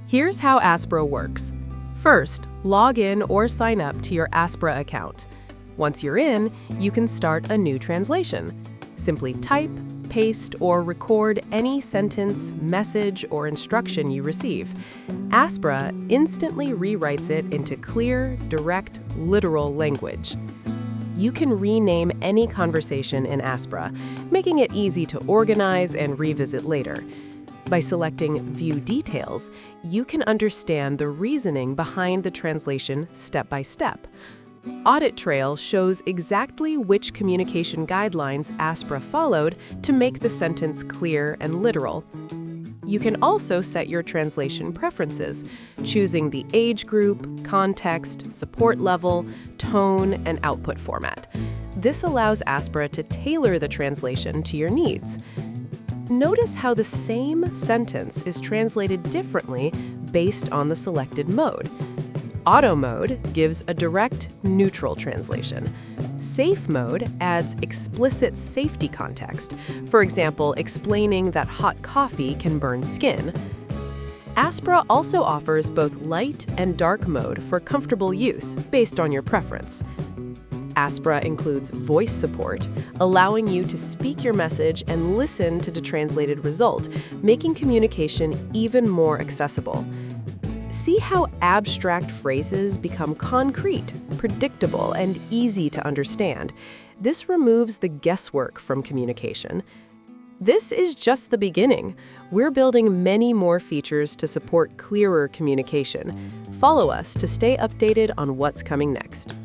Here's how Aspra works. First, log in or sign up to your Aspra account. Once you're in, you can start a new translation. Simply type, paste, or record any sentence, message, or instruction you receive. Aspra instantly rewrites it into clear, direct, literal language. You can rename any conversation in Aspra, making it easy to organize and revisit later. By selecting View Details, you can understand the reasoning behind the translation step by step. Audit Trail shows exactly which communication guidelines Aspra followed to make the sentence clear and literal. You can also set your translation preferences, choosing the age group, context, support level, tone, and output format. This allows Aspra to tailor the translation to your needs. Notice how the same sentence is translated differently based on the selected mode. Auto mode gives a direct, neutral translation. Safe mode adds explicit safety context, for example, explaining that hot coffee can burn skin. Aspra also offers both light and dark mode for comfortable use based on your preference. Aspra includes voice support, allowing you to speak your message and listen to the translated result, making communication even more accessible. See how abstract phrases become concrete, predictable, and easy to understand. This removes the guesswork from communication. This is just the beginning. We're building many more features to support clearer communication. Follow us to stay updated on what's coming next.